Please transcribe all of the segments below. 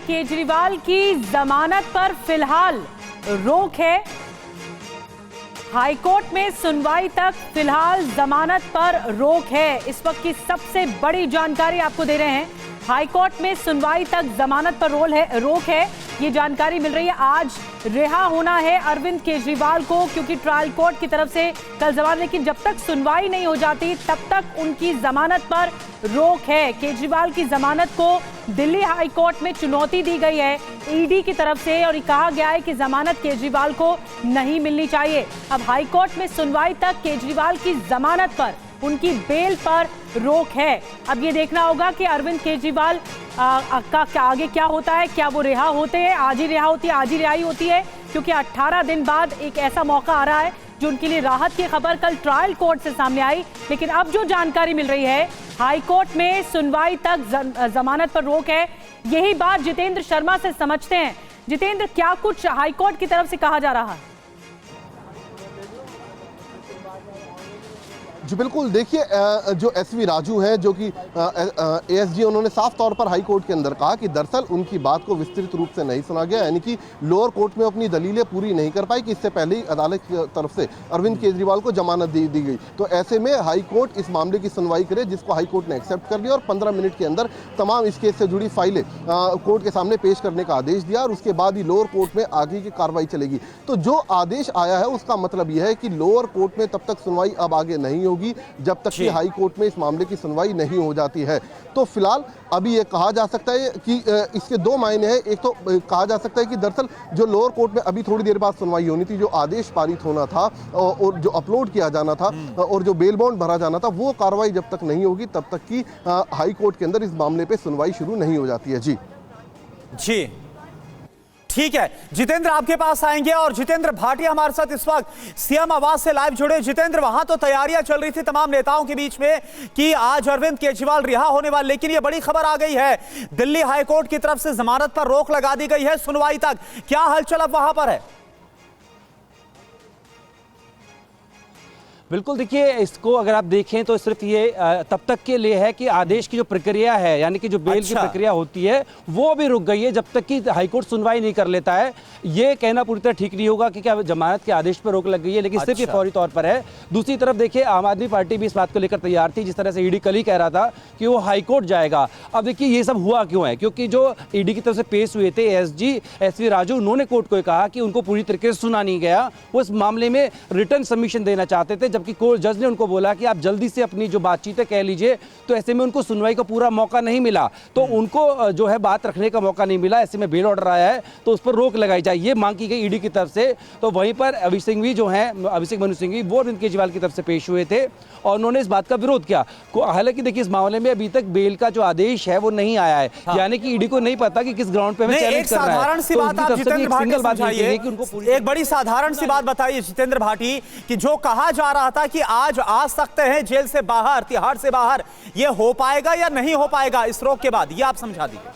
केजरीवाल की जमानत पर फिलहाल रोक है। हाईकोर्ट में सुनवाई तक फिलहाल जमानत पर रोक है। इस वक्त की सबसे बड़ी जानकारी आपको दे रहे हैं। हाईकोर्ट में सुनवाई तक जमानत पर रोक है। ये जानकारी मिल रही है। आज रिहा होना है अरविंद केजरीवाल को, क्योंकि ट्रायल कोर्ट की तरफ से कल जमानत, लेकिन जब तक सुनवाई नहीं हो जाती तब तक उनकी जमानत पर रोक है। केजरीवाल की जमानत को दिल्ली हाई कोर्ट में चुनौती दी गई है ईडी की तरफ से, और कहा गया है कि जमानत केजरीवाल को नहीं मिलनी चाहिए। अब हाई कोर्ट में सुनवाई तक केजरीवाल की जमानत पर, उनकी बेल पर रोक है। अब ये देखना होगा कि अरविंद केजरीवाल का आगे क्या होता है। क्या वो रिहा होते हैं, आज ही रिहा होती है, आज ही रिहाई होती है, क्योंकि 18 दिन बाद एक ऐसा मौका आ रहा है जो उनके लिए राहत की खबर कल ट्रायल कोर्ट से सामने आई। लेकिन अब जो जानकारी मिल रही है, हाई कोर्ट में सुनवाई तक जमानत पर रोक है। यही बात जितेंद्र शर्मा से समझते हैं। जितेंद्र, क्या कुछ हाई कोर्ट की तरफ से कहा जा रहा है? जी बिल्कुल, देखिए जो एसवी राजू है, जो कि एएसजी, उन्होंने साफ तौर पर हाई कोर्ट के अंदर कहा कि दरअसल उनकी बात को विस्तृत रूप से नहीं सुना गया, यानी कि लोअर कोर्ट में अपनी दलीलें पूरी नहीं कर पाई कि इससे पहले ही अदालत की तरफ से अरविंद केजरीवाल को जमानत दी गई। तो ऐसे में हाई कोर्ट इस मामले की सुनवाई करे, जिसको हाई कोर्ट ने एक्सेप्ट कर लिया और 15 मिनट के अंदर तमाम इस केस से जुड़ी फाइलें कोर्ट के सामने पेश करने का आदेश दिया, और उसके बाद ही लोअर कोर्ट में आगे की कार्रवाई चलेगी। तो जो आदेश आया है उसका मतलब यह है कि लोअर कोर्ट में तब तक सुनवाई अब आगे नहीं होगी जब तक कि हाई कोर्ट में इस मामले की सुनवाई नहीं हो जाती है। तो फिलहाल अभी ये कहा जा सकता है कि इसके दो मायने हैं। एक तो कहा जा सकता है कि दरअसल जो लोअर कोर्ट में अभी थोड़ी देर बाद सुनवाई होनी थी, जो आदेश पारित होना था और जो अपलोड किया जाना था और जो बेल बॉन्ड भरा जाना था, वो कार्रवाई जब तक नहीं होगी तब तक कि हाई कोर्ट के अंदर इस मामले पे सुनवाई शुरू नहीं हो जाती है। जी ठीक है, जितेंद्र आपके पास आएंगे। और जितेंद्र भाटिया हमारे साथ इस वक्त सीएम आवाज से लाइव जुड़े। जितेंद्र, वहां तो तैयारियां चल रही थी तमाम नेताओं के बीच में कि आज अरविंद केजरीवाल रिहा होने वाले, लेकिन यह बड़ी खबर आ गई है, दिल्ली हाईकोर्ट की तरफ से जमानत पर रोक लगा दी गई है सुनवाई तक। क्या हलचल अब वहां पर है? बिल्कुल, देखिए इसको अगर आप देखें तो सिर्फ ये तब तक के लिए है कि आदेश की जो प्रक्रिया है, यानी कि जो बेल की प्रक्रिया होती है, वो भी रुक गई है जब तक कि हाईकोर्ट सुनवाई नहीं कर लेता है। ये कहना पूरी तरह ठीक नहीं होगा कि क्या जमानत के आदेश पर रोक लग गई है, लेकिन सिर्फ ये फौरी तौर पर है। दूसरी तरफ देखिए, आम आदमी पार्टी भी इस बात को लेकर तैयार थी, जिस तरह से ईडी कल ही कह रहा था कि वो हाईकोर्ट जाएगा। अब देखिए ये सब हुआ क्यों है, क्योंकि जो ईडी की तरफ से पेश हुए थे एसवी राजू, उन्होंने कोर्ट को कहा कि उनको पूरी तरीके से सुना नहीं गया। वो इस मामले में रिटर्न सबमिशन देना चाहते थे, जबकि जज ने उनको बोला कि आप जल्दी से अपनी जो बातचीत है कह लीजिए। तो ऐसे में उनको सुनवाई का पूरा मौका नहीं मिला, तो उनको जो है बात रखने का मौका नहीं मिला। ऐसे में बेल ऑर्डर आया है तो उस पर रोक लगाई जाए, ये मांग की गई ईडी की तरफ से। तो वहीं पर अभिषेक मनु सिंघवी वो अरविंद केजरीवाल की तरफ से पेश हुए थे और उन्होंने इस बात का विरोध किया। हालांकि देखिए इस मामले में अभी तक बेल का जो आदेश है वो नहीं आया है, यानी कि ईडी को नहीं पता कि किस ग्राउंड पे हमें चैलेंज कर रहा है। साधारण सी बात आप जितेंद्र भाटी समझाइए, एक बड़ी साधारण सी बात बताइए जितेंद्र भाटी, कि जो कहा जा रहा था कि आज आ सकते हैं जेल से बाहर, तिहाड़ से बाहर, ये हो पाएगा या नहीं हो पाएगा इस रोक के बाद, ये आप समझा दीजिए।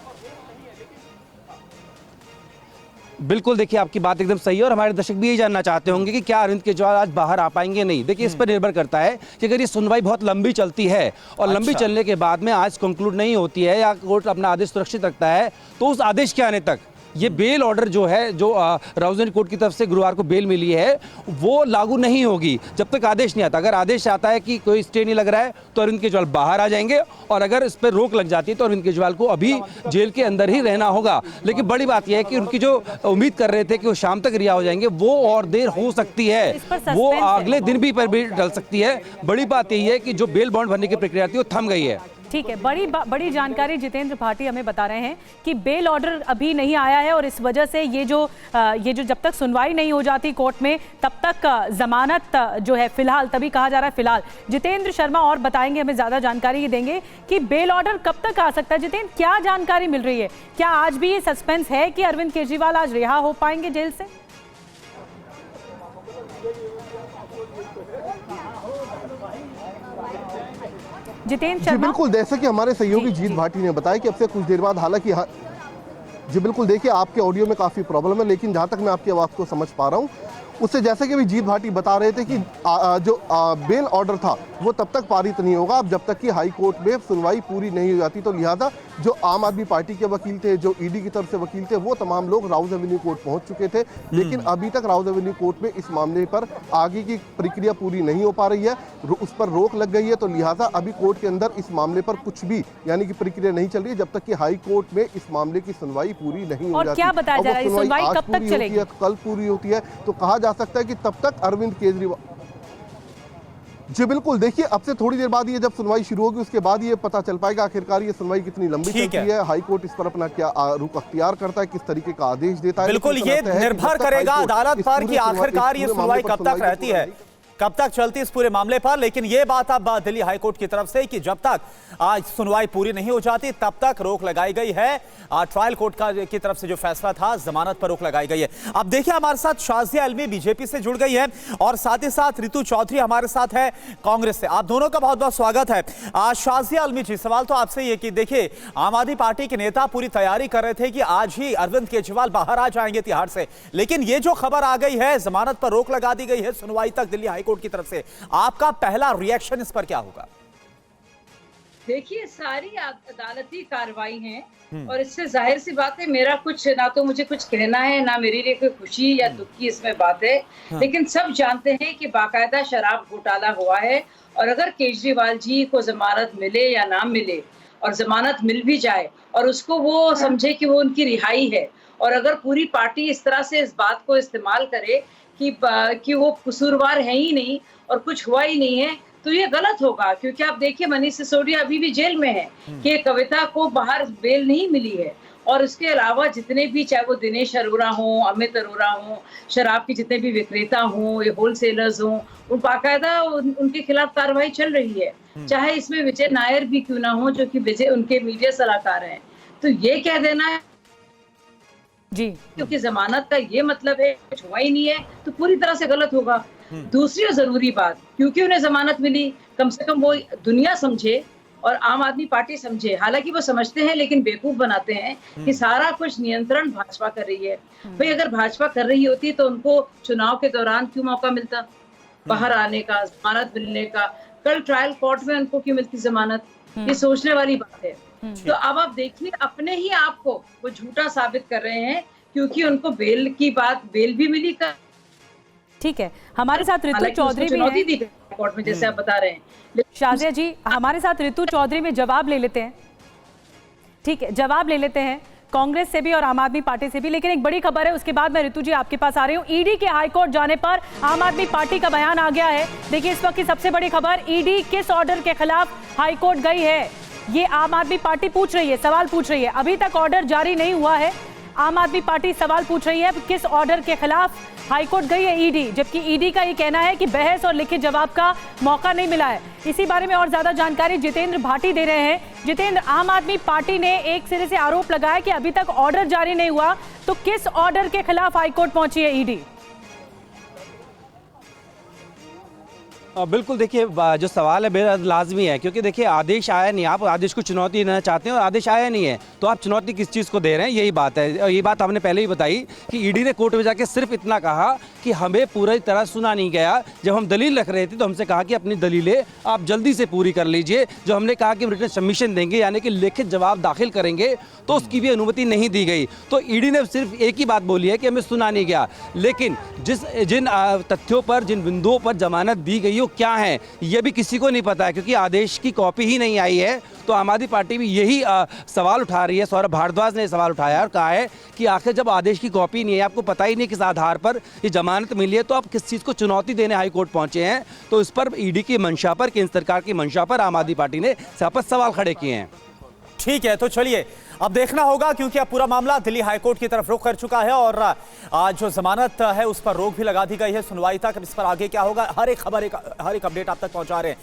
बिल्कुल, देखिए आपकी बात एकदम सही है और हमारे दर्शक भी यही जानना चाहते होंगे कि क्या अरविंद केजरीवाल आज बाहर आ पाएंगे नहीं। देखिए इस पर निर्भर करता है कि अगर ये सुनवाई बहुत लंबी चलती है और लंबी चलने के बाद में आज कंक्लूड नहीं होती है या कोर्ट अपना आदेश सुरक्षित रखता है, तो उस आदेश के आने तक ये बेल ऑर्डर जो है, जो राउजेंट कोर्ट की तरफ से गुरुवार को बेल मिली है, वो लागू नहीं होगी जब तक आदेश नहीं आता। अगर आदेश आता है कि कोई स्टे नहीं लग रहा है तो अरविंद केजरीवाल बाहर आ जाएंगे, और अगर इस पर रोक लग जाती है तो अरविंद केजरीवाल को अभी जेल के अंदर ही रहना होगा। लेकिन बड़ी बात यह है कि उनकी जो उम्मीद कर रहे थे कि वो शाम तक रिहा हो जाएंगे, वो और देर हो सकती है, वो अगले दिन भी टल सकती है। बड़ी बात यही है कि जो बेल बॉन्ड भरने की प्रक्रिया थी वो थम गई है। ठीक है, बड़ी जानकारी जितेंद्र भाटी हमें बता रहे हैं कि बेल ऑर्डर अभी नहीं आया है, और इस वजह से ये जो जब तक सुनवाई नहीं हो जाती कोर्ट में तब तक जमानत जो है फिलहाल, तभी कहा जा रहा है फिलहाल। जितेंद्र शर्मा और बताएंगे, हमें ज्यादा जानकारी देंगे कि बेल ऑर्डर कब तक आ सकता है। जितेंद्र, क्या जानकारी मिल रही है? क्या आज भी ये सस्पेंस है कि अरविंद केजरीवाल आज रिहा हो पाएंगे जेल से? जितेंद्र शर्मा, बिल्कुल, जैसे कि हमारे सहयोगी जीत भाटी ने बताया कि अब से कुछ देर बाद, हालांकि जी बिल्कुल, देखिए आपके ऑडियो में काफ़ी प्रॉब्लम है, लेकिन जहाँ तक मैं आपकी आवाज़ को समझ पा रहा हूँ उससे जैसे कि भी जीत भाटी बता रहे थे कि बेल ऑर्डर था वो तब तक पारित नहीं होगा अब जब तक कि हाई कोर्ट में सुनवाई पूरी नहीं हो जाती। तो लिहाजा जो आम आदमी पार्टी के वकील थे, जो ईडी की तरफ से वकील थे, वो तमाम लोग राउज एवेन्यू कोर्ट पहुंच चुके थे, लेकिन अभी तक राउज एवेन्यू कोर्ट में इस मामले पर आगे की प्रक्रिया पूरी नहीं हो पा रही है, उस पर रोक लग गई है। तो लिहाजा अभी कोर्ट के अंदर इस मामले पर कुछ भी यानी कि प्रक्रिया नहीं चल रही है जब तक कि हाई कोर्ट में इस मामले की सुनवाई पूरी नहीं हो जाती। क्या बताया जा रहा है, सुनवाई कब तक चलेगी? कल पूरी होती है तो कहा जा सकता है कि तब तक अरविंद केजरीवाल जी बिल्कुल, देखिए अब से थोड़ी देर बाद ये जब सुनवाई शुरू होगी उसके बाद ये पता चल पाएगा आखिरकार ये सुनवाई कितनी लंबी चलती है, हाई कोर्ट इस पर अपना क्या रुख अख्तियार करता है, किस तरीके का आदेश देता है। बिल्कुल, ये निर्भर करेगा अदालत पर कि आखिरकार ये सुनवाई कब तक रहती है, कब तक चलती इस पूरे मामले पर। लेकिन ये बात अब दिल्ली हाईकोर्ट की तरफ से कि जब तक आज सुनवाई पूरी नहीं हो जाती तब तक रोक लगाई गई है। ट्रायल कोर्ट की तरफ से जो फैसला था, जमानत पर रोक लगाई गई है। अब देखिए हमारे साथ शाजिया अलमी बीजेपी से जुड़ गई है और साथ ही साथ रितु चौधरी हमारे साथ है कांग्रेस से। आप दोनों का बहुत बहुत स्वागत है। शाजिया अलमी जी, सवाल तो आपसे ये कि देखिए आम आदमी पार्टी के नेता पूरी तैयारी कर रहे थे कि आज ही अरविंद केजरीवाल बाहर आ जाएंगे तिहाड़ से, लेकिन ये जो खबर आ गई है जमानत पर रोक लगा दी गई है सुनवाई तक दिल्ली हाईकोर्ट की तरफ से, आपका पहला रिएक्शन इस पर क्या होगा? देखिए सारी अदालती कार्रवाई है और इससे जाहिर सी बात है मेरा कुछ ना तो मुझे कुछ कहना है ना मेरे लिए कोई खुशी या दुख की इसमें बात है। लेकिन सब जानते हैं कि बाकायदा शराब घोटाला हुआ है और अगर केजरीवाल जी को जमानत मिले या ना मिले और जमानत मिल भी जाए और उसको वो समझे कि वो उनकी रिहाई है और अगर पूरी पार्टी इस तरह से इस बात को इस्तेमाल करे कि वो कसूरवार है ही नहीं और कुछ हुआ ही नहीं है, तो ये गलत होगा। क्योंकि आप देखिए मनीष सिसोदिया अभी भी जेल में है कि कविता को बाहर बेल नहीं मिली है और उसके अलावा जितने भी, चाहे वो दिनेश अरोड़ा हो, अमित अरोड़ा हो, शराब के जितने भी विक्रेता हों, ये होलसेलर्स हों, उन बाकायदा उनके खिलाफ कार्रवाई चल रही है। चाहे इसमें विजय नायर भी क्यों ना हो जो कि विजय उनके मीडिया सलाहकार हैं। तो ये कह देना है जी क्योंकि जमानत का ये मतलब है कुछ हुआ ही नहीं है, तो पूरी तरह से गलत होगा। दूसरी और जरूरी बात, क्योंकि उन्हें जमानत मिली, कम से कम वो दुनिया समझे और आम आदमी पार्टी समझे। हालांकि वो समझते हैं लेकिन बेवकूफ बनाते हैं कि सारा कुछ नियंत्रण भाजपा कर रही है। भाई अगर भाजपा कर रही होती तो उनको चुनाव के दौरान क्यों मौका मिलता बाहर आने का, जमानत मिलने का? कल ट्रायल कोर्ट में उनको क्यों मिलती जमानत? ये सोचने वाली बात है। तो अब आप देखिए अपने ही आप को वो झूठा साबित कर रहे हैं क्योंकि उनको बेल की बात, बेल भी मिली कर। ठीक है, हमारे साथ रितु चौधरी भी हैं कोर्ट में, जैसे आप बता रहे हैं। शाजिया जी हमारे साथ रितु चौधरी में जवाब ले लेते हैं। ठीक है, जवाब ले लेते हैं कांग्रेस से भी और आम आदमी पार्टी से भी, लेकिन एक बड़ी खबर है उसके बाद मैं रितु जी आपके पास आ रही हूँ। ईडी के हाईकोर्ट जाने पर आम आदमी पार्टी का बयान आ गया है। देखिए इस वक्त की सबसे बड़ी खबर, ईडी किस ऑर्डर के खिलाफ हाईकोर्ट गई है, ये आम आदमी पार्टी पूछ रही है, सवाल पूछ रही है। अभी तक ऑर्डर जारी नहीं हुआ है, आम आदमी पार्टी सवाल पूछ रही है किस ऑर्डर के खिलाफ हाईकोर्ट गई है ईडी, जबकि ईडी का ये कहना है कि बहस और लिखित जवाब का मौका नहीं मिला है। इसी बारे में और ज्यादा जानकारी जितेंद्र भाटी दे रहे हैं। जितेंद्र, आम आदमी पार्टी ने एक सिरे से आरोप लगाया कि अभी तक ऑर्डर जारी नहीं हुआ, तो किस ऑर्डर के खिलाफ हाईकोर्ट पहुंची है ईडी? बिल्कुल, देखिए जो सवाल है बेहद लाजमी है क्योंकि देखिए आदेश आया नहीं, आप आदेश को चुनौती देना चाहते हैं और आदेश आया नहीं है तो आप चुनौती किस चीज़ को दे रहे हैं, यही बात है। और ये बात हमने पहले ही बताई कि ईडी ने कोर्ट में जाके सिर्फ इतना कहा कि हमें पूरी तरह सुना नहीं गया। जब हम दलील रख रहे थे तो हमसे कहा कि अपनी दलीलें आप जल्दी से पूरी कर लीजिए। जो हमने कहा कि रिटन सबमिशन देंगे यानी कि लिखित जवाब दाखिल करेंगे तो उसकी भी अनुमति नहीं दी गई। तो ईडी ने सिर्फ एक ही बात बोली है कि हमें सुना नहीं गया, लेकिन जिन तथ्यों पर, जिन बिंदुओं पर जमानत दी गई वो क्या है ये भी किसी को नहीं पता है क्योंकि आदेश की कॉपी ही नहीं आई है। तो आम आदमी पार्टी भी यही सवाल उठा रही है। सौरभ भारद्वाज ने सवाल उठाया और कहा है कि आखिर जब आदेश की कॉपी नहीं है, आपको पता ही नहीं किस आधार पर ये जमानत मिली है, तो आप किस चीज़ को चुनौती देने हाईकोर्ट पहुंचे हैं। तो इस पर ईडी की मंशा पर, केंद्र सरकार की मंशा पर आम आदमी पार्टी ने सवाल खड़े किए हैं। ठीक है, तो चलिए अब देखना होगा क्योंकि अब पूरा मामला दिल्ली हाईकोर्ट की तरफ रुख कर चुका है और आज जो जमानत है उस पर रोक भी लगा दी गई है सुनवाई तक। अब इस पर आगे क्या होगा, हर एक खबर, हर एक अपडेट आप तक पहुंचा रहे हैं।